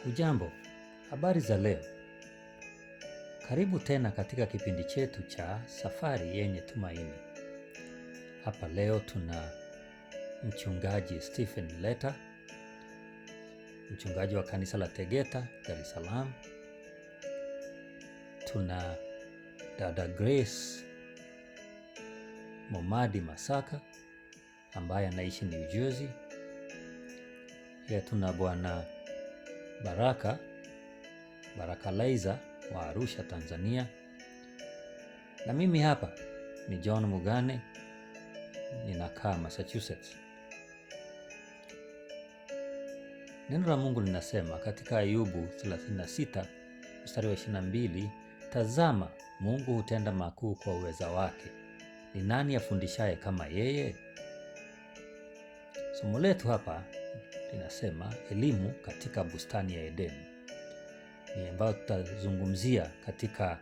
Hujambo, habari za leo. Karibu tena katika kipindi chetu cha Safari Yenye Tumaini. Hapa leo tuna mchungaji Stephen Leta, mchungaji wa kanisa la Tegeta, Dar es Salaam. Tuna dada Grace Momadi Masaka ambaye anaishi New Jersey. Pia tuna bwana Baraka Laiza wa Arusha, Tanzania. Na mimi hapa ni John Mugane, ninakaa Massachusetts. Neno la Mungu linasema katika Ayubu 36 mstari wa 22, tazama, Mungu hutenda makuu kwa uweza wake. Ni nani afundishaye kama yeye? Somo letu hapa linasema elimu katika bustani ya Edeni, ni ambayo tutazungumzia katika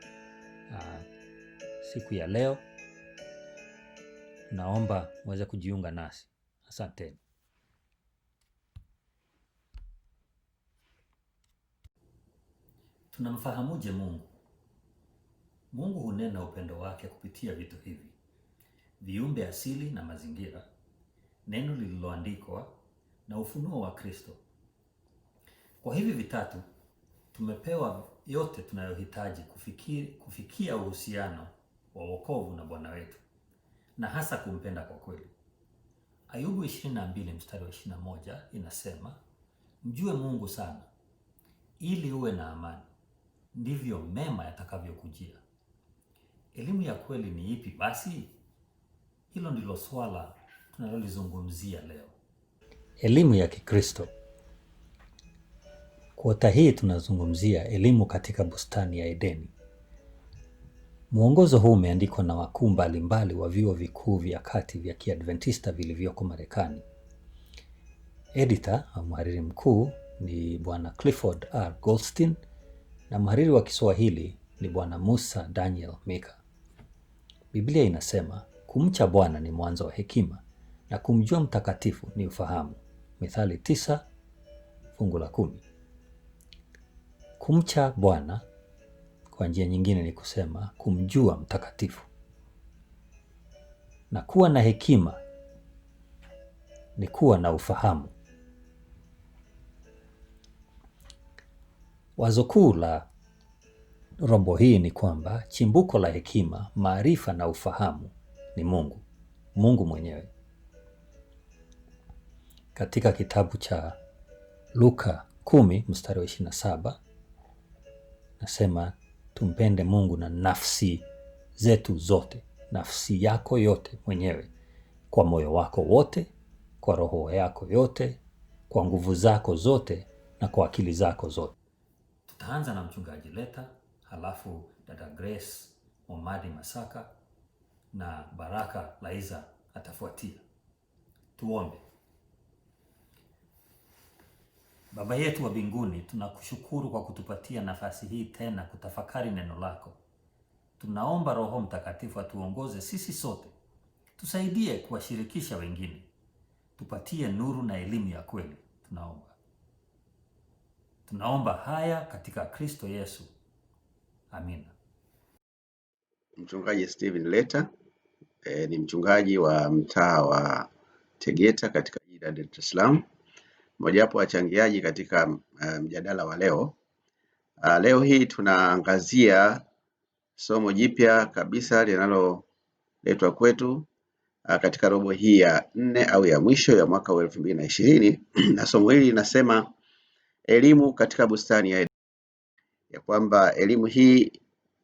siku ya leo. Naomba muweze kujiunga nasi. Asante. Tunamfahamuje Mungu? Mungu hunena upendo wake kupitia vitu hivi: viumbe asili na mazingira, neno lililoandikwa na ufunuo wa Kristo. Kwa hivi vitatu tumepewa yote tunayohitaji kufikia uhusiano wa wokovu na Bwana wetu, na hasa kumpenda kwa kweli. Ayubu 22 mstari wa 21 inasema, mjue Mungu sana ili uwe na amani, ndivyo mema yatakavyokujia. Elimu ya kweli ni ipi basi? Hilo ndilo swala tunalolizungumzia leo. Elimu ya Kikristo. Kuota hii tunazungumzia elimu katika bustani ya Edeni. Mwongozo huu umeandikwa na wakuu mbalimbali wa vyuo vikuu vya kati vya Kiadventista vilivyoko Marekani. Editor au mhariri mkuu ni Bwana Clifford R. Goldstein na mhariri wa Kiswahili ni Bwana Musa Daniel Mika. Biblia inasema, kumcha Bwana ni mwanzo wa hekima na kumjua mtakatifu ni ufahamu. Mithali 9 fungu la 10. Kumcha Bwana kwa njia nyingine ni kusema kumjua mtakatifu, na kuwa na hekima ni kuwa na ufahamu. Wazo kuu la robo hii ni kwamba chimbuko la hekima, maarifa na ufahamu ni Mungu mwenyewe. Katika kitabu cha Luka 10 mstari wa 27 nasema tumpende Mungu na nafsi zetu zote, nafsi yako yote mwenyewe, kwa moyo wako wote, kwa roho yako yote, kwa nguvu zako zote na kwa akili zako zote. Tutaanza na mchungaji Leta, halafu dada Grace Momadi Masaka na Baraka Laiza atafuatia. Tuombe. Baba yetu wa mbinguni, tunakushukuru kwa kutupatia nafasi hii tena kutafakari neno lako. Tunaomba Roho Mtakatifu atuongoze sisi sote, tusaidie kuwashirikisha wengine, tupatie nuru na elimu ya kweli. Tunaomba haya katika Kristo Yesu. Amina. Mchungaji Stephen Leta ni mchungaji wa mtaa wa Tegeta katika jiji la Dar es Salaam, mojawapo wachangiaji katika mjadala wa leo. Leo hii tunaangazia somo jipya kabisa linaloletwa kwetu katika robo hii ya 4 au ya mwisho ya mwaka wa 2020 na somo hili linasema elimu katika bustani ya Edeni, ya kwamba elimu hii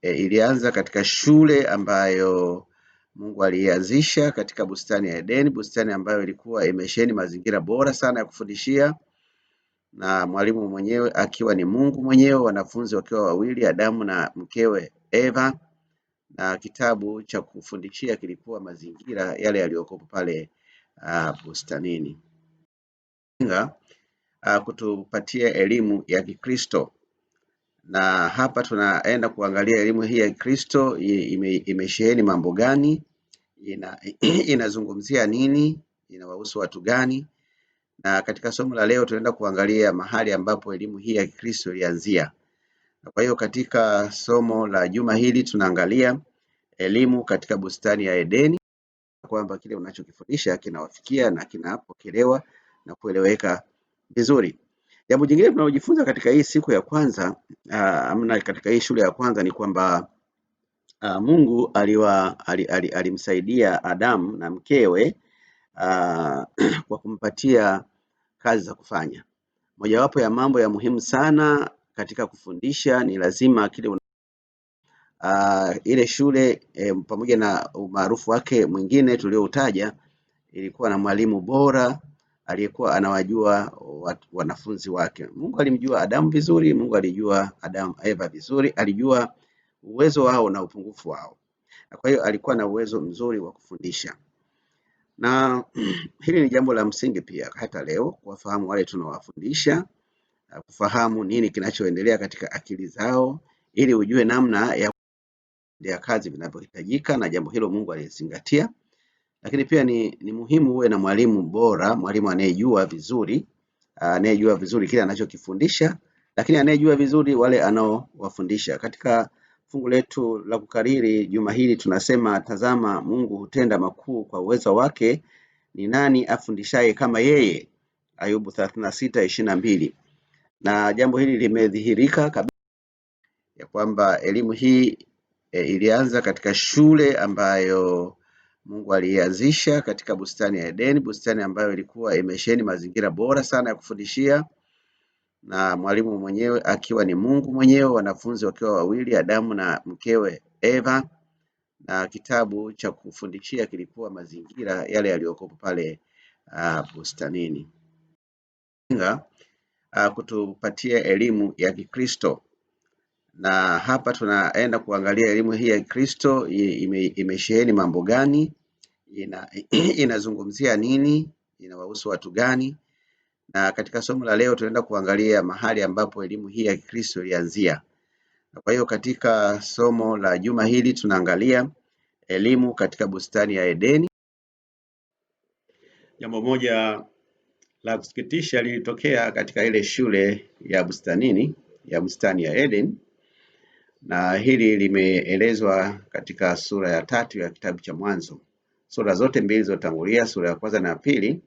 ilianza katika shule ambayo Mungu alianzisha katika bustani ya Edeni, bustani ambayo ilikuwa imesheheni mazingira bora sana ya kufundishia, na mwalimu mwenyewe akiwa ni Mungu mwenyewe, wanafunzi wakiwa wawili, Adamu na mkewe Eva, na kitabu cha kufundishia kilikuwa mazingira yale yaliyokuwa pale bustanini. Kutupatia elimu ya Kikristo, na hapa tunaenda kuangalia elimu hii ya Kristo imesheheni mambo gani, inazungumzia nini, inawahusu watu gani, na katika somo la leo tunaenda kuangalia mahali ambapo elimu hii ya Kikristo ilianzia. Kwa hiyo katika somo la juma hili tunaangalia elimu katika bustani ya Edeni, kwamba kile unachokifundisha kinawafikia na kinapokelewa na kueleweka vizuri. Jambo jingine tunalojifunza katika hii siku ya kwanza katika hii shule ya kwanza ni kwamba Mungu alimsaidia Adamu na mkewe kwa kumpatia kazi za kufanya. Mojawapo ya mambo ya muhimu sana katika kufundisha ni lazima kile ile shule pamoja na umaarufu wake mwingine tulioutaja, ilikuwa na mwalimu bora aliyekuwa anawajua wanafunzi wake. Mungu alimjua Adamu vizuri, Mungu alijua Eva vizuri, alijua uwezo wao na upungufu wao. Kwa hiyo alikuwa na uwezo mzuri wa kufundisha. Na hili ni jambo la msingi pia hata leo, kuwafahamu wale tunawafundisha, kufahamu nini kinachoendelea katika akili zao, ili ujue namna ya kazi vinavyohitajika, na jambo hilo Mungu alizingatia. Lakini pia ni muhimu uwe na mwalimu bora, mwalimu anayejua vizuri kile anachokifundisha, lakini anayejua vizuri wale anaowafundisha. Katika fungu letu la kukariri juma hili tunasema, tazama Mungu hutenda makuu kwa uwezo wake, ni nani afundishaye kama yeye? Ayubu 36:22. Na jambo hili limedhihirika kabisa ya kwamba elimu hii ilianza katika shule ambayo Mungu alianzisha katika bustani ya Edeni, bustani ambayo ilikuwa imesheheni mazingira bora sana ya kufundishia, na mwalimu mwenyewe akiwa ni Mungu mwenyewe, wanafunzi wakiwa wawili, Adamu na mkewe Eva, na kitabu cha kufundishia kilikuwa mazingira yale yaliyokuwa pale bustanini. Kutupatia elimu ya Kikristo, na hapa tunaenda kuangalia elimu hii ya Kristo imesheheni mambo gani, inazungumzia nini, inawahusu watu gani. Na katika somo la leo tunaenda kuangalia mahali ambapo elimu hii ya Kristo ilianzia. Kwa hiyo katika somo la juma hili tunaangalia elimu katika bustani ya Edeni. Jambo moja la kusikitisha lilitokea katika ile shule ya bustani ya Eden, na hili limeelezwa katika sura ya 3 ya kitabu cha Mwanzo. Sura zote mbili zilizotangulia, sura ya kwanza na ya pili,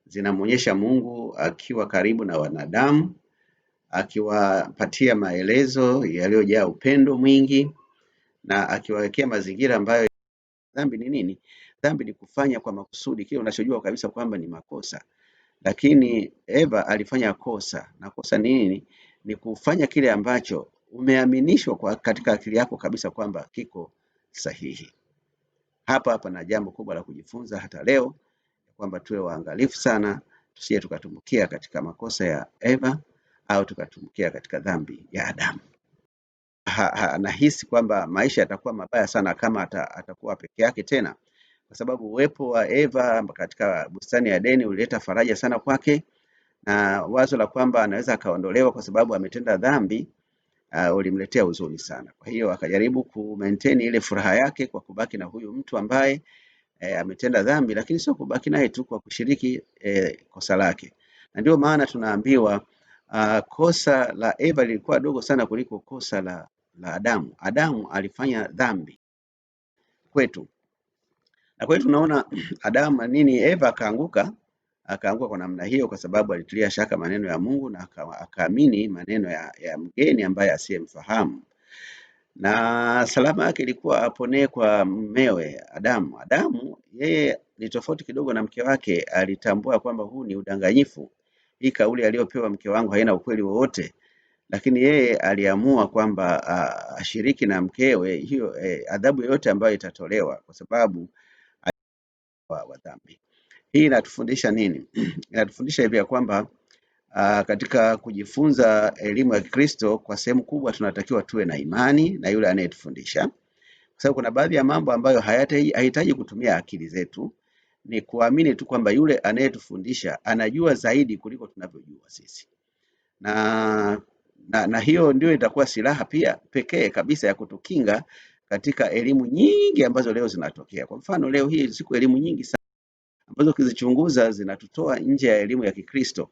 zinamuonyesha Mungu akiwa karibu na wanadamu, akiwapatia maelezo yaliyojaa upendo mwingi, na akiwawekea mazingira ambayo dhambi ni nini? Dhambi ni kufanya kwa makusudi kile unachojua kabisa kwamba ni makosa. Lakini Eva alifanya kosa, na kosa nini? Ni kufanya kile ambacho umeaminishwa katika akili yako kabisa kwamba kiko sahihi. Hapa pana jambo kubwa la kujifunza hata leo, kwamba tuwe waangalifu sana, tusije tukatumbukia katika makosa ya Eva au tukatumbukia katika dhambi ya Adamu. Nahisi kwamba maisha yatakuwa mabaya sana kama atakuwa peke yake tena, kwa sababu uwepo wa Eva katika bustani ya Edeni ulileta faraja sana kwake, na wazo la kwamba anaweza akaondolewa kwa sababu ametenda dhambi ulimletea huzuni sana. Kwa hiyo akajaribu ku-maintain ile furaha yake kwa kubaki na huyu mtu ambaye ametenda dhambi, lakini sio kubaki naye tu kwa kushiriki kosa lake. Na ndio maana tunaambiwa kosa la Eva lilikuwa dogo sana kuliko kosa la Adamu. Adamu alifanya dhambi kwetu, na kwetu tunaona Eva akaanguka kwa namna hiyo kwa sababu alitilia shaka maneno ya Mungu na akaamini maneno ya mgeni ambaye asiyemfahamu, na salama yake ilikuwa aponee kwa mmewe Adamu. Adamu yeye ni tofauti kidogo na mke wake, alitambua kwamba huu ni udanganyifu, hii kauli aliyopewa mke wangu haina ukweli wowote, lakini yeye aliamua kwamba ashiriki na mkewe hiyo adhabu yote ambayo itatolewa kwa sababu wa dhambi. Hii inatufundisha nini? Inatufundisha hivi ya kwamba katika kujifunza elimu ya Kristo, kwa sehemu kubwa tunatakiwa tuwe na imani na yule anayetufundisha, kwa sababu kuna baadhi ya mambo ambayo hayahitaji kutumia akili zetu, ni kuamini tu kwamba yule anayetufundisha anajua zaidi kuliko tunavyojua sisi, na hiyo ndio itakuwa silaha pia pekee kabisa ya kutukinga katika elimu nyingi ambazo leo zinatokea. Kwa mfano leo hii siku elimu nyingi sana ambazo ukizichunguza zinatutoa nje ya elimu ya Kikristo,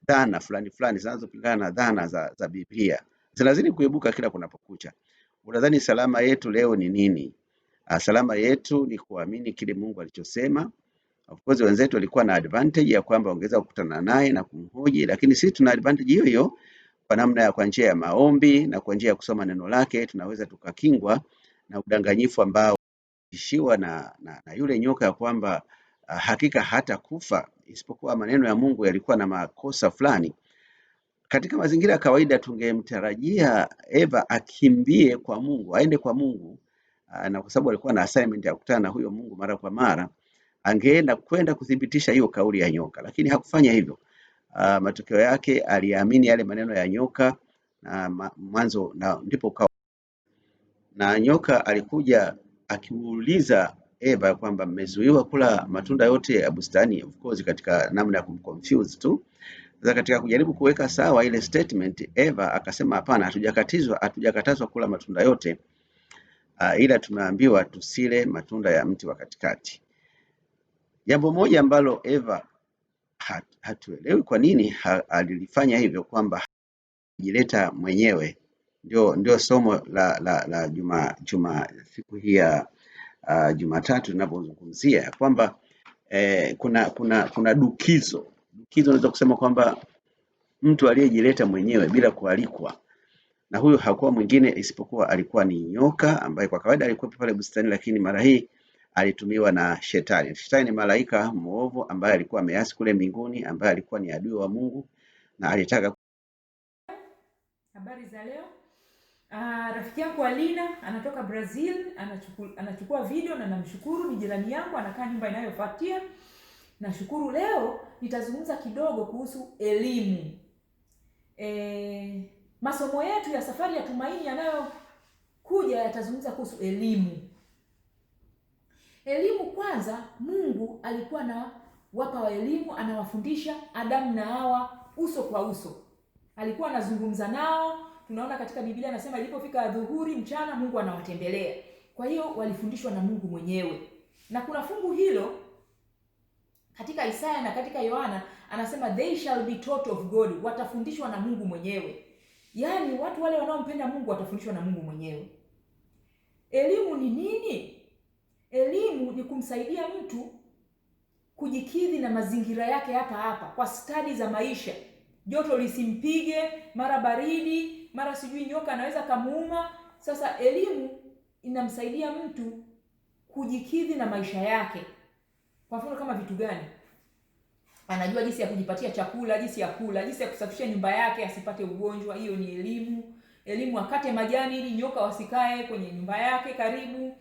dhana fulani fulani zinazopingana na dhana za Biblia zinazidi kuibuka kila kunapokucha. Unadhani salama yetu leo ni nini? Salama yetu ni kuamini kile Mungu alichosema. Of course wenzetu walikuwa na advantage ya kwamba ongeza kukutana naye na kumhoji, lakini sisi tuna advantage hiyo hiyo kwa njia ya maombi na kwa njia ya kusoma neno lake tunaweza tukakingwa na udanganyifu ambao ishiwa na yule nyoka ya kwamba hakika hata kufa isipokuwa maneno ya Mungu yalikuwa na makosa fulani. Katika mazingira ya kawaida tungemtarajia Eva akimbie kwa Mungu, aende kwa Mungu, na kwa sababu alikuwa na assignment ya kukutana na huyo Mungu mara kwa mara, angeenda kwenda kuthibitisha hiyo kauli ya nyoka, lakini hakufanya hivyo. Matokeo yake aliamini yale maneno ya nyoka na mwanzo ndipo na nyoka alikuja akiuliza Eva kwamba mmezuiwa kula matunda yote ya bustani, of course katika namna ya kumconfuse tu. Sasa katika kujaribu kuweka sawa ile statement, Eva akasema hapana, hatujakatazwa kula matunda yote, ila tumeambiwa tusile matunda ya mti wa katikati. Jambo moja ambalo Eva hatuelewi kwa nini alilifanya hivyo, kwamba jileta mwenyewe. Ndio somo la siku hii ya Jumatatu tunapozungumzia kwamba kuna dukizo unaweza kusema kwamba mtu aliyejileta mwenyewe bila kualikwa, na huyo hakuwa mwingine isipokuwa alikuwa ni nyoka ambaye kwa kawaida alikuwa pale bustani, lakini mara hii alitumiwa na Shetani. Shetani ni malaika mwovu ambaye alikuwa ameasi kule mbinguni, ambaye alikuwa ni adui wa Mungu na alitaka. Habari za leo. Rafiki yangu Alina anatoka Brazil, anachukua video na namshukuru, ni jirani yangu, anakaa nyumba inayofuatia. Nashukuru. Leo nitazungumza kidogo kuhusu elimu. Masomo yetu ya Safari ya Tumaini yanayokuja yatazungumza kuhusu elimu. Elimu kwanza, Mungu alikuwa na wapa wa elimu, anawafundisha Adamu na Hawa uso kwa uso. Alikuwa anazungumza nao. Tunaona katika Biblia anasema ilipofika adhuhuri, mchana, Mungu anawatembelea. Kwa hiyo walifundishwa na Mungu mwenyewe. Na kuna fungu hilo katika Isaya na katika Yohana anasema they shall be taught of God, watafundishwa na Mungu mwenyewe. Yaani watu wale wanaompenda Mungu watafundishwa na Mungu mwenyewe. Elimu ni nini? Elimu ni kumsaidia mtu kujikidhi na mazingira yake hapa kwa stadi za maisha. Joto lisimpige, mara baridi, mara sijui nyoka anaweza kamuuma. Sasa elimu inamsaidia mtu kujikidhi na maisha yake. Kwa mfano kama vitu gani? Anajua jinsi ya kujipatia chakula, jinsi ya kula, jinsi ya kusafisha nyumba yake asipate ugonjwa. Hiyo ni elimu. Elimu akate majani ili nyoka wasikae kwenye nyumba yake karibu.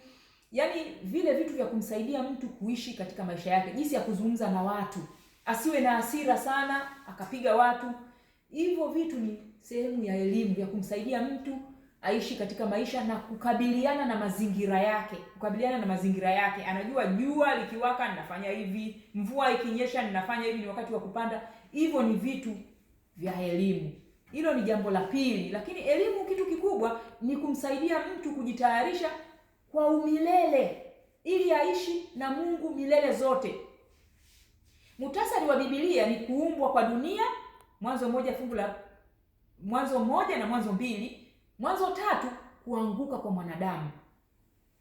Yaani vile vitu vya kumsaidia mtu kuishi katika maisha yake. Jinsi ya kuzungumza na watu, asiwe na hasira sana akapiga watu. Hivyo vitu ni sehemu ya elimu ya kumsaidia mtu aishi katika maisha na kukabiliana na mazingira yake. Anajua jua likiwaka ninafanya hivi, mvua ikinyesha ninafanya hivi, ni wakati wa kupanda. Hivyo ni vitu vya elimu. Hilo ni jambo la pili. Lakini elimu kitu kikubwa ni kumsaidia mtu kujitayarisha kwa umilele ili aishi na Mungu milele zote. Muhtasari wa Biblia ni kuumbwa kwa dunia, Mwanzo 1 na Mwanzo 2. Mwanzo 3 kuanguka kwa mwanadamu.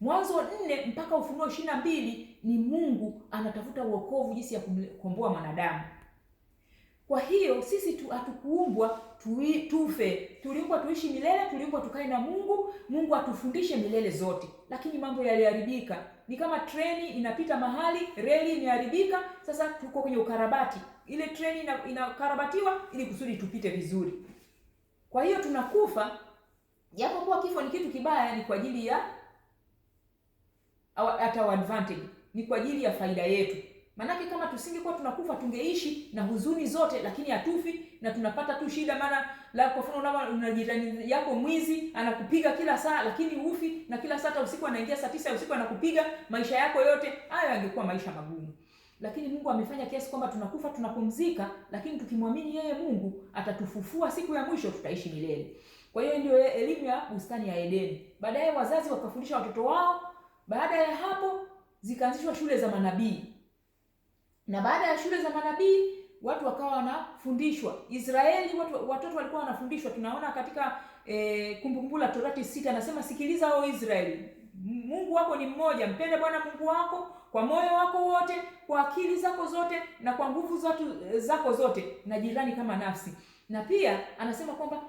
Mwanzo 4 mpaka Ufunuo 22 ni Mungu anatafuta wokovu, jinsi ya kukomboa mwanadamu. Kwa hiyo sisi hatukuumbwa tufe. Tuliumbwa tuishi milele, tuliumbwa tukae na Mungu, Mungu atufundishe milele zote. Lakini mambo yaliharibika. Ni kama treni inapita mahali, reli imeharibika, sasa tuko kwenye ukarabati. Ile treni inakarabatiwa ili kusudi tupite vizuri. Kwa hiyo tunakufa, japo kwa kifo ni kitu kibaya, ni kwa ajili ya our advantage, ni kwa ajili ya faida yetu. Manake kama tusingekuwa tunakufa tungeishi na huzuni zote, lakini hatufi na tunapata tu shida. Maana kwa mfano una jirani yako mwizi anakupiga kila saa, lakini hufi, na kila saa usiku anaingia saa 9 usiku anakupiga, maisha yako yote hayo yangekuwa maisha magumu. Lakini Mungu amefanya kiasi kwamba tunakufa tunapumzika, lakini tukimwamini yeye Mungu atatufufua siku ya mwisho, tutaishi milele. Kwa hiyo ndio elimu ya bustani ya Edeni. Baadaye wazazi wakafundisha watoto wao. Baada ya hapo zikaanzishwa shule za manabii. Na baada ya shule za manabii watu wakawa wanafundishwa. Israeli watoto walikuwa wanafundishwa. Tunaona katika Kumbukumbu la Torati 6 anasema, sikiliza o Israeli, Mungu wako ni mmoja, mpende Bwana Mungu wako kwa moyo wako wote, kwa akili zako zote na kwa nguvu zako zote, na jirani kama nafsi. Na pia anasema kwamba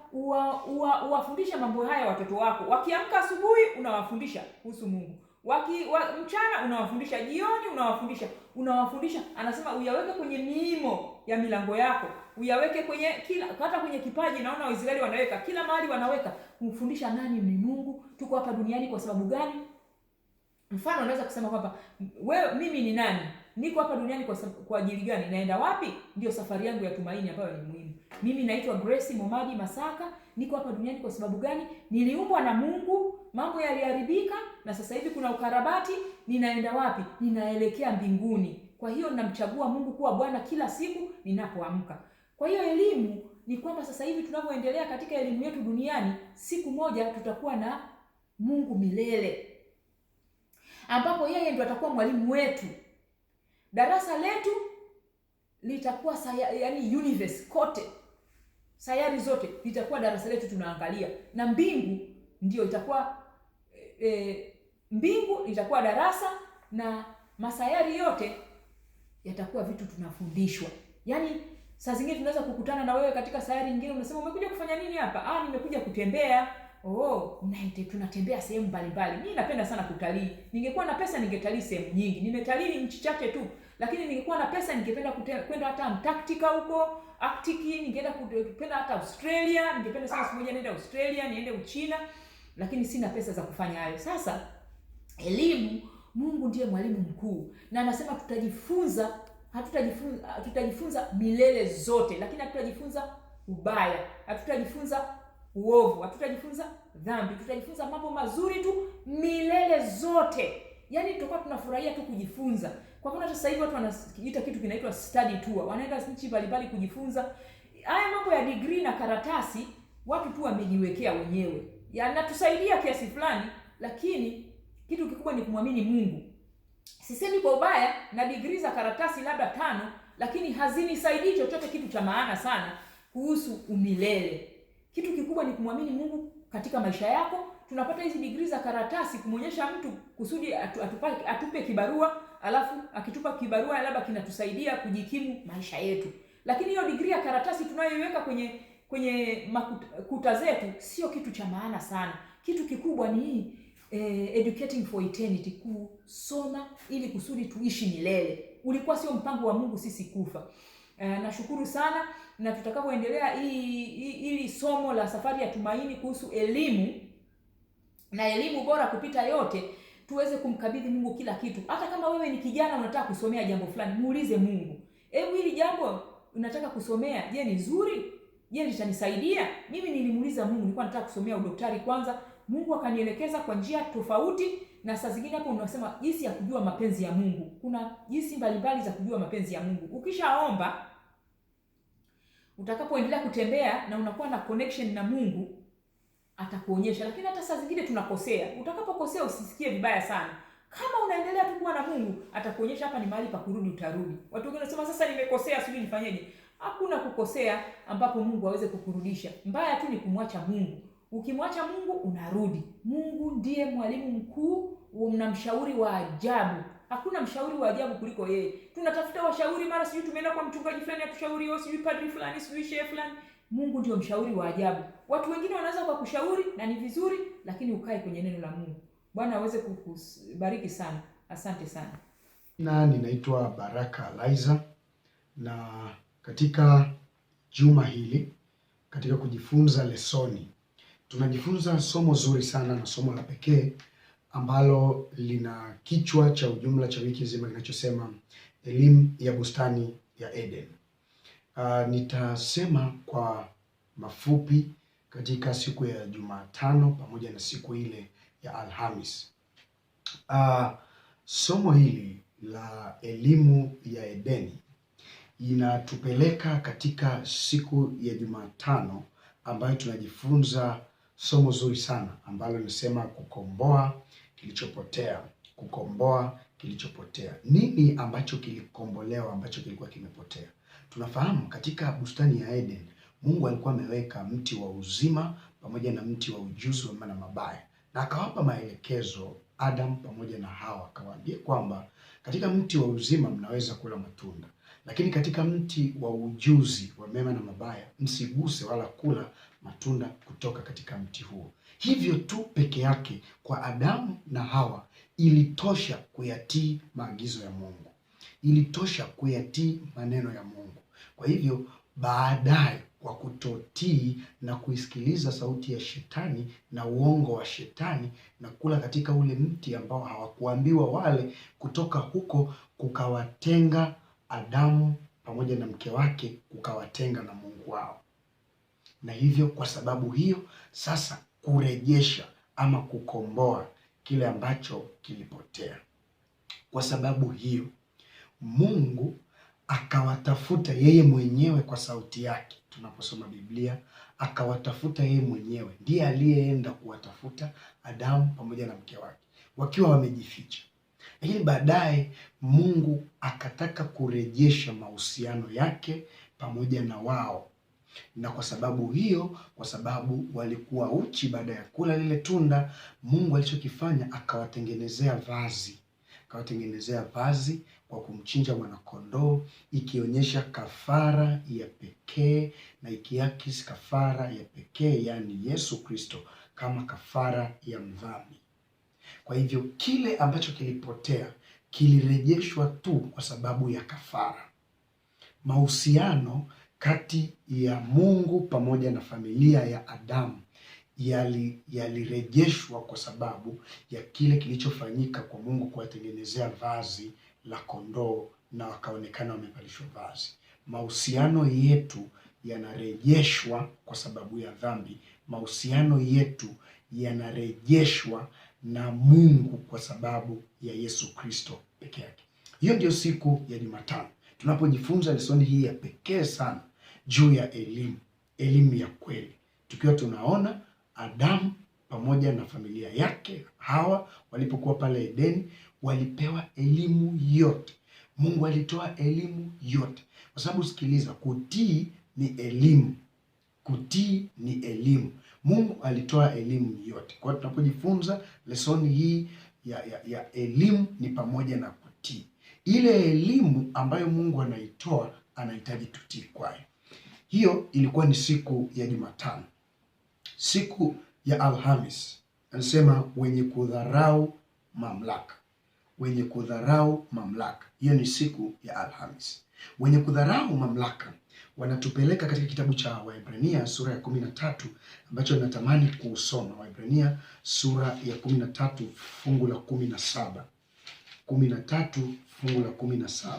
uwafundisha mambo haya watoto wako. Wakiamka asubuhi unawafundisha kuhusu Mungu. Mchana unawafundisha, jioni unawafundisha. Anasema uyaweke kwenye miimo ya milango yako, uyaweke kwenye hata kwenye kipaji. Naona Waisraeli wanaweka kila mahali, wanaweka kumfundisha nani ni Mungu, tuko hapa duniani kwa sababu gani. Mfano unaweza kusema kwamba mimi ni nani, niko hapa duniani kwa ajili gani, naenda wapi, ndio safari yangu ya tumaini ambayo ni muhimu. Mimi naitwa Grace Momaji Masaka, niko hapa duniani kwa sababu gani? Niliumbwa na Mungu, mambo yaliharibika na sasa hivi kuna ukarabati. Ninaenda wapi? Ninaelekea mbinguni. Kwa hiyo ninamchagua Mungu kuwa Bwana kila siku ninapoamka. Kwa hiyo elimu ni kwamba sasa hivi tunapoendelea katika elimu yetu duniani, siku moja tutakuwa na Mungu milele, ambapo yeye ndio atakuwa mwalimu wetu. Darasa letu litakuwa yani universe kote, sayari zote litakuwa darasa letu tunaangalia, na mbingu ndio itakuwa mbingu itakuwa darasa, na masayari yote yatakuwa vitu tunafundishwa. Yani saa zingine tunaweza kukutana na wewe katika sayari nyingine, unasema umekuja kufanya nini hapa? Nimekuja kutembea. Tunatembea sehemu mbalimbali. Mimi napenda sana kutalii. Ningekuwa na pesa ningetalii sehemu nyingi. Nimetalii nchi chache tu, lakini ningekuwa na pesa ningependa kwenda hata Antarctica huko, Arctic, ningependa hata Australia. Ningependa sana siku moja niende Australia, niende Uchina, lakini sina pesa za kufanya hayo. Sasa elimu, Mungu ndiye mwalimu mkuu, na anasema tutajifunza milele zote, lakini hatutajifunza ubaya, hatutajifunza uovu, hatutajifunza dhambi, tutajifunza mambo mazuri tu milele zote. Yani tutakuwa tunafurahia tu kujifunza. Kwa mfano sasa hivi watu wanaita kitu kinaitwa study tour, wanaenda nchi mbalimbali kujifunza. Haya mambo ya degree na karatasi watu tu wamejiwekea wenyewe, yanatusaidia kiasi fulani, lakini kitu kikubwa ni kumwamini Mungu. Sisemi kwa ubaya na degree za karatasi labda 5, lakini hazinisaidii chochote kitu cha maana sana kuhusu umilele. Kitu kikubwa ni kumwamini Mungu katika maisha yako. Tunapata hizi degree za karatasi kumwonyesha mtu kusudi atupe kibarua, alafu akitupa kibarua labda kinatusaidia kujikimu maisha yetu. Lakini hiyo degree ya karatasi tunayoiweka kwenye kuta zetu sio kitu cha maana sana. Kitu kikubwa ni educating for eternity, kusoma ili kusudi tuishi milele. Ulikuwa sio mpango wa Mungu sisi kufa. Nashukuru sana, na tutakapoendelea ili somo la safari ya tumaini kuhusu elimu na elimu bora kupita yote, tuweze kumkabidhi Mungu kila kitu. Hata kama wewe ni kijana unataka kusomea jambo fulani, muulize Mungu, hili jambo unataka kusomea, je, ni nzuri? Je, litanisaidia? Mimi nilimuuliza Mungu, nilikuwa nataka kusomea udaktari kwanza. Mungu akanielekeza kwa njia tofauti, na saa zingine hapo unasema jinsi ya kujua mapenzi ya Mungu. Kuna jinsi mbalimbali za kujua mapenzi ya Mungu. Ukishaomba, utakapoendelea kutembea na unakuwa na connection na Mungu, atakuonyesha. Lakini hata saa zingine tunakosea. Utakapokosea usisikie vibaya sana. Kama unaendelea tu kuwa na Mungu, atakuonyesha hapa ni mahali pa kurudi, utarudi. Watu wengine wanasema sasa nimekosea, sijui nifanyeje. Hakuna kukosea ambapo Mungu aweze kukurudisha. Mbaya tu ni kumwacha Mungu. Ukimwacha Mungu unarudi. Mungu ndiye mwalimu mkuu, mnamshauri wa ajabu. Hakuna mshauri wa ajabu kuliko yeye. Tunatafuta washauri, mara sijui tumeenda kwa mchungaji fulani atushauri, au sijui padri fulani, sijui shehe fulani. Mungu ndio mshauri wa ajabu. Watu wengine wanaweza kukushauri na ni vizuri, lakini ukae kwenye neno la Mungu. Bwana aweze kukubariki sana. Asante sana. Na ninaitwa Baraka Laiza, na katika juma hili katika kujifunza lesoni tunajifunza somo zuri sana na somo la pekee ambalo lina kichwa cha ujumla cha wiki nzima kinachosema elimu ya bustani ya Eden. Nitasema kwa mafupi katika siku ya Jumatano pamoja na siku ile ya Alhamis. Somo hili la elimu ya Edeni inatupeleka katika siku ya Jumatano ambayo tunajifunza somo zuri sana ambalo linasema kukomboa kilichopotea, kukomboa kilichopotea. Nini ambacho kilikombolewa, ambacho kilikuwa kimepotea? Tunafahamu katika bustani ya Eden, Mungu alikuwa ameweka mti wa uzima pamoja na mti wa ujuzi wa mema na mabaya, na akawapa maelekezo Adam pamoja na Hawa, akawaambia kwamba katika mti wa uzima mnaweza kula matunda, lakini katika mti wa ujuzi wa mema na mabaya msiguse wala kula matunda kutoka katika mti huo. Hivyo tu peke yake kwa Adamu na Hawa ilitosha kuyatii maagizo ya Mungu, ilitosha kuyatii maneno ya Mungu. Kwa hivyo baadaye, kwa kutotii na kuisikiliza sauti ya shetani na uongo wa shetani na kula katika ule mti ambao hawakuambiwa wale, kutoka huko kukawatenga Adamu pamoja na mke wake, kukawatenga na Mungu wao. Na hivyo kwa sababu hiyo sasa kurejesha ama kukomboa kile ambacho kilipotea. Kwa sababu hiyo Mungu akawatafuta yeye mwenyewe kwa sauti yake. Tunaposoma Biblia, akawatafuta yeye mwenyewe, ndiye aliyeenda kuwatafuta Adamu pamoja na mke wake wakiwa wamejificha. Lakini baadaye Mungu akataka kurejesha mahusiano yake pamoja na wao, na kwa sababu hiyo, kwa sababu walikuwa uchi baada ya kula lile tunda, Mungu alichokifanya akawatengenezea vazi. Akawatengenezea vazi kwa kumchinja mwanakondoo, ikionyesha kafara ya pekee na ikiakisi kafara ya pekee, yaani Yesu Kristo kama kafara ya mdhambi. Kwa hivyo kile ambacho kilipotea kilirejeshwa tu kwa sababu ya kafara. Mahusiano kati ya Mungu pamoja na familia ya Adamu yalirejeshwa kwa sababu ya kile kilichofanyika kwa Mungu kuwatengenezea vazi la kondoo na wakaonekana wamevalishwa vazi. Mahusiano yetu yanarejeshwa kwa sababu ya dhambi. Mahusiano yetu yanarejeshwa na Mungu kwa sababu ya Yesu Kristo peke yake. Hiyo ndio siku ya Jumatano tunapojifunza lesoni hii ya pekee sana juu ya elimu ya kweli, tukiwa tunaona Adamu pamoja na familia yake Hawa walipokuwa pale Edeni walipewa elimu yote. Mungu alitoa elimu yote, kwa sababu sikiliza, kutii ni elimu. Kutii ni elimu. Mungu alitoa elimu yote. Kwa hiyo tunapojifunza lesoni hii ya elimu ni pamoja na kutii. Ile elimu ambayo Mungu anaitoa anahitaji tutii kwayo. Hiyo ilikuwa ni siku ya Jumatano. Siku ya Alhamis anasema wenye kudharau mamlaka. Wenye kudharau mamlaka. Hiyo ni siku ya Alhamis. Wenye kudharau mamlaka wanatupeleka katika kitabu cha Waebrania sura ya 13 ambacho natamani kusoma. Waebrania sura ya 13 fungu la 17. 13 fungu la 17.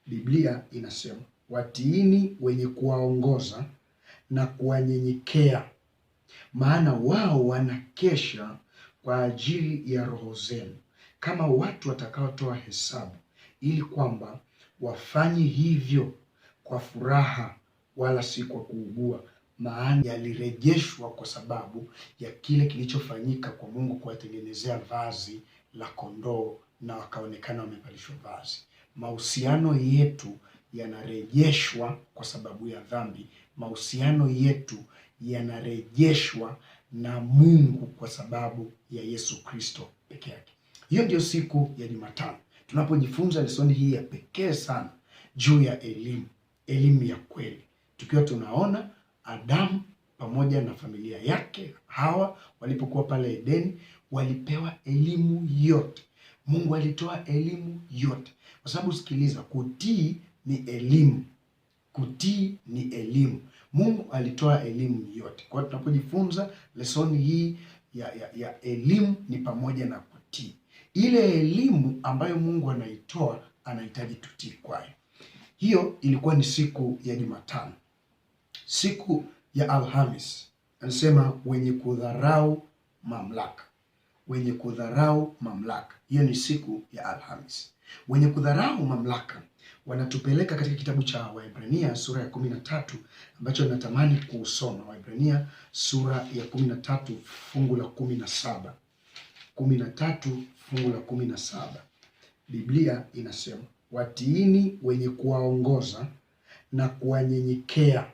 Biblia inasema, watiini wenye kuwaongoza na kuwanyenyekea, maana wao wanakesha kwa ajili ya roho zenu, kama watu watakaotoa hesabu, ili kwamba wafanye hivyo kwa furaha wala si kwa kuugua, maana yalirejeshwa kwa sababu ya kile kilichofanyika kwa Mungu kuwatengenezea vazi la kondoo na wakaonekana wamevalishwa vazi. Mahusiano yetu yanarejeshwa kwa sababu ya dhambi. Mahusiano yetu yanarejeshwa na Mungu kwa sababu ya Yesu Kristo peke yake. Hiyo ndio siku ya Jumatano tunapojifunza lesoni hii ya pekee sana juu ya elimu ya kweli, tukiwa tunaona Adamu pamoja na familia yake Hawa walipokuwa pale Edeni walipewa elimu yote. Mungu alitoa elimu yote, kwa sababu sikiliza, kutii ni elimu. Kutii ni elimu. Mungu alitoa elimu yote. Kwa hiyo tunapojifunza lesoni hii ya elimu ni pamoja na kutii. Ile elimu ambayo Mungu anaitoa anahitaji tutii kwayo. Hiyo ilikuwa ni siku ya Jumatano. Siku ya Alhamis anasema wenye kudharau mamlaka. Wenye kudharau mamlaka. Hiyo ni siku ya Alhamis. Wenye kudharau mamlaka wanatupeleka katika kitabu cha Waebrania sura ya 13 ambacho natamani kusoma. Waebrania sura ya 13 fungu la 17. 13 fungu la 17. Biblia inasema watiini wenye kuwaongoza na kuwanyenyekea,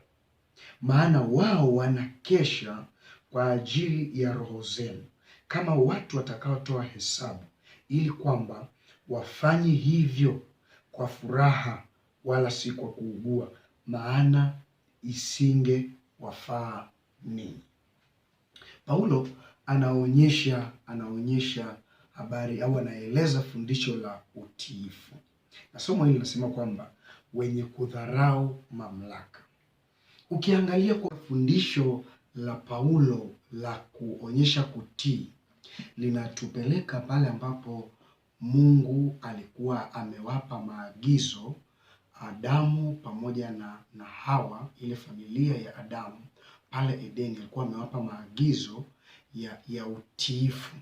maana wao wanakesha kwa ajili ya roho zenu, kama watu watakaotoa hesabu, ili kwamba wafanye hivyo kwa furaha, wala si kwa kuugua, maana isingewafaa ninyi. Paulo anaonyesha habari au anaeleza fundisho la utiifu, na somo hili linasema kwamba wenye kudharau mamlaka. Ukiangalia kwa fundisho la Paulo la kuonyesha kutii, linatupeleka pale ambapo Mungu alikuwa amewapa maagizo Adamu pamoja na Hawa, ile familia ya Adamu pale Edeni, alikuwa amewapa maagizo ya utiifu.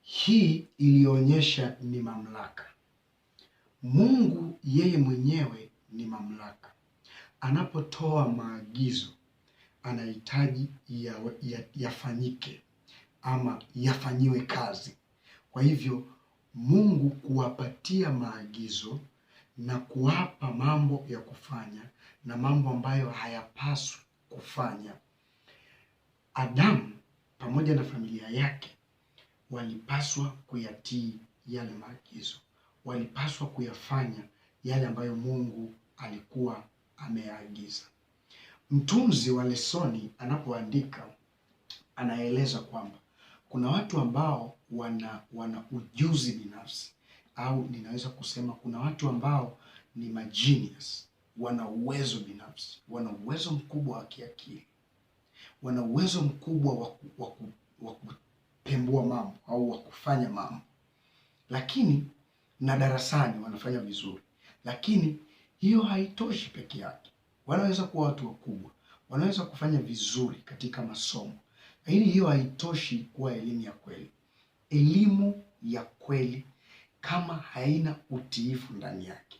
Hii ilionyesha ni mamlaka. Mungu yeye mwenyewe ni mamlaka. Anapotoa maagizo anahitaji yafanyike ama yafanyiwe kazi. Kwa hivyo Mungu kuwapatia maagizo na kuwapa mambo ya kufanya na mambo ambayo hayapaswi kufanya, Adamu pamoja na familia yake walipaswa kuyatii yale maagizo, walipaswa kuyafanya yale ambayo Mungu alikuwa ameagiza. Mtunzi wa lesoni anapoandika anaeleza kwamba kuna watu ambao wana ujuzi binafsi, au ninaweza kusema kuna watu ambao ni magenius, wana uwezo binafsi, wana uwezo mkubwa wa kiakili, wana uwezo mkubwa wa kupembua mambo au wa kufanya mambo, lakini na darasani wanafanya vizuri, lakini hiyo haitoshi peke yake. Wanaweza kuwa watu wakubwa, wanaweza kufanya vizuri katika masomo, lakini hiyo haitoshi kuwa elimu ya kweli. Elimu ya kweli kama haina utiifu ndani yake.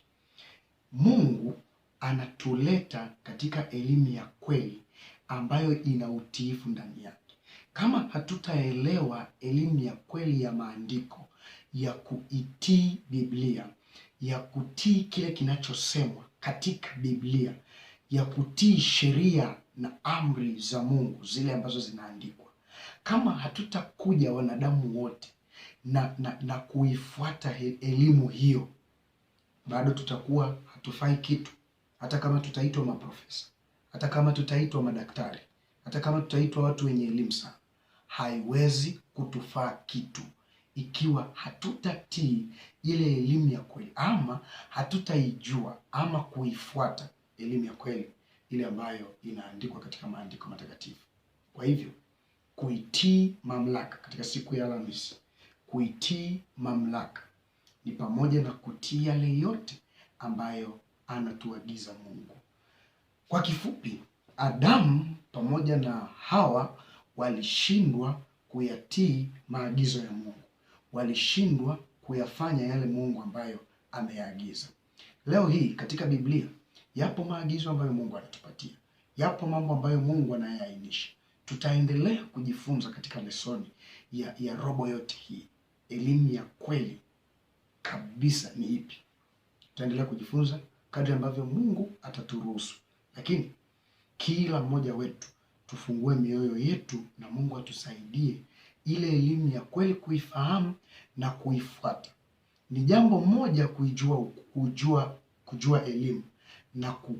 Mungu anatuleta katika elimu ya kweli ambayo ina utiifu ndani yake. Kama hatutaelewa elimu ya kweli ya maandiko, ya kuitii Biblia, ya kutii kile kinachosemwa katika Biblia, ya kutii sheria na amri za Mungu zile ambazo zinaandikwa, kama hatutakuja wanadamu wote na kuifuata elimu hiyo, bado tutakuwa hatufai kitu. Hata kama tutaitwa maprofesa, hata kama tutaitwa madaktari, hata kama tutaitwa watu wenye elimu sana, haiwezi kutufaa kitu ikiwa hatutatii ile elimu ya kweli, ama hatutaijua ama kuifuata elimu ya kweli ile ambayo inaandikwa katika maandiko matakatifu. Kwa hivyo kuitii mamlaka katika siku ya Alhamisi, kuitii mamlaka ni pamoja na kutii yale yote ambayo anatuagiza Mungu. Kwa kifupi, Adamu pamoja na Hawa walishindwa kuyatii maagizo ya Mungu, walishindwa kuyafanya yale Mungu ambayo ameyaagiza. Leo hii katika Biblia yapo maagizo ambayo Mungu anatupatia, yapo mambo ambayo Mungu anayaainisha. Tutaendelea kujifunza katika lesoni ya robo yote hii. Elimu ya kweli kabisa ni ipi? Tutaendelea kujifunza kadri ambavyo Mungu ataturuhusu, lakini kila mmoja wetu tufungue mioyo yetu na Mungu atusaidie ile elimu ya kweli kuifahamu na kuifuata. Ni jambo moja kujua elimu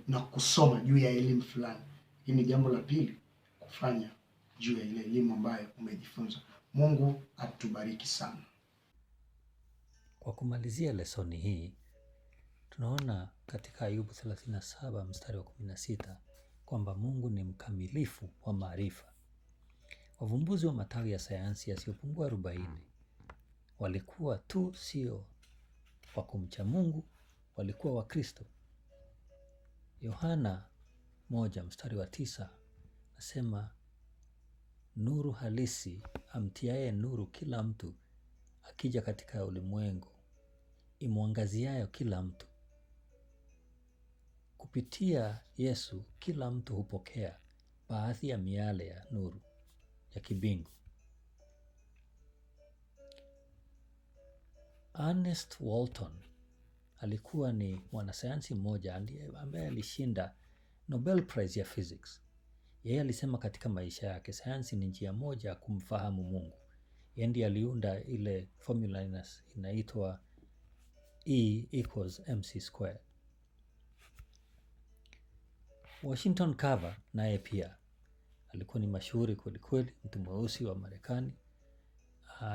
na kusoma juu ya elimu fulani. Hii ni jambo la pili, kufanya juu ya ile elimu ambayo umejifunza. Mungu atubariki sana. Kwa kumalizia lesoni hii, tunaona katika Ayubu 37 mstari wa 16 kwamba Mungu ni mkamilifu wa maarifa. Wavumbuzi wa matawi ya sayansi yasiyopungua 40 walikuwa tu sio wa kumcha Mungu, walikuwa Wakristo. Yohana 1 mstari wa 9 nasema, nuru halisi amtiaye nuru kila mtu akija katika ulimwengu, imwangaziayo kila mtu. Kupitia Yesu kila mtu hupokea baadhi ya miale ya nuru ya kibingu. Ernest Walton alikuwa ni mwanasayansi mmoja ambaye alishinda Nobel Prize ya Physics. Yeye alisema katika maisha yake sayansi ni njia moja ya kumfahamu Mungu. Yeye ndiye aliunda ile formula inaitwa E=mc². Washington Carver naye pia alikuwa ni mashuhuri kwelikweli, mtu mweusi wa Marekani,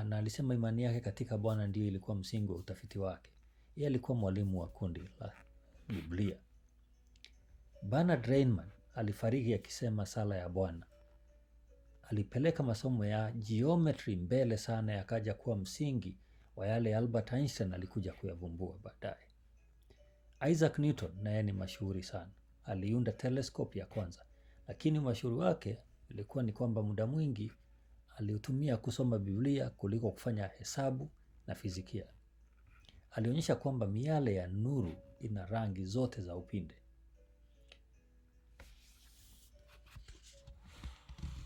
na alisema imani yake katika Bwana ndio ilikuwa msingi wa utafiti wake. Yeye alikuwa mwalimu wa kundi la Biblia. Bernard Rainman alifariki akisema sala ya Bwana. Alipeleka masomo ya geometry mbele sana, yakaja kuwa msingi wa yale Albert Einstein alikuja kuyavumbua baadaye. Isaac Newton naye ni mashuhuri sana. Aliunda telescope ya kwanza, lakini mashuhuri wake ilikuwa ni kwamba muda mwingi aliutumia kusoma Biblia kuliko kufanya hesabu na fizikia. Alionyesha kwamba miale ya nuru ina rangi zote za upinde.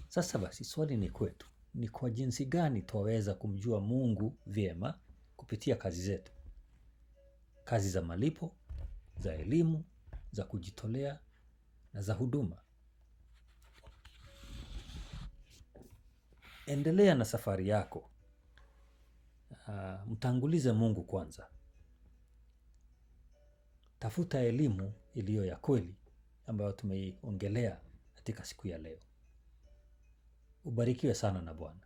Sasa basi swali ni kwetu, ni kwa jinsi gani twaweza kumjua Mungu vyema kupitia kazi zetu? Kazi za malipo, za elimu, za kujitolea na za huduma. Endelea na safari yako. Mtangulize Mungu kwanza. Tafuta elimu iliyo ya kweli ambayo tumeiongelea katika siku ya leo. Ubarikiwe sana na Bwana.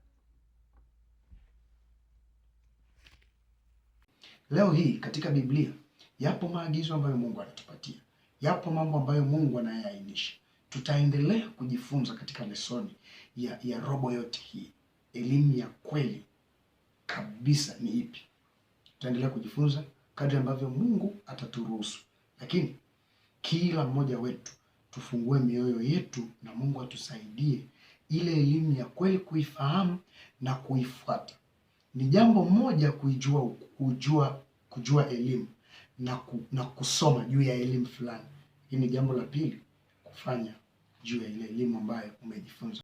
Leo hii katika Biblia yapo maagizo ambayo Mungu anatupatia. Yapo mambo ambayo Mungu anayaainisha. Tutaendelea kujifunza katika lesoni ya robo yote hii. Elimu ya kweli kabisa ni ipi? Tutaendelea kujifunza kadri ambavyo Mungu ataturuhusu. Lakini kila mmoja wetu tufungue mioyo yetu na Mungu atusaidie ile elimu ya kweli kuifahamu na kuifuata. Ni jambo moja kujua elimu na kusoma juu ya elimu fulani. Hii ni jambo la pili kufanya juu ya ile elimu ambayo umejifunza.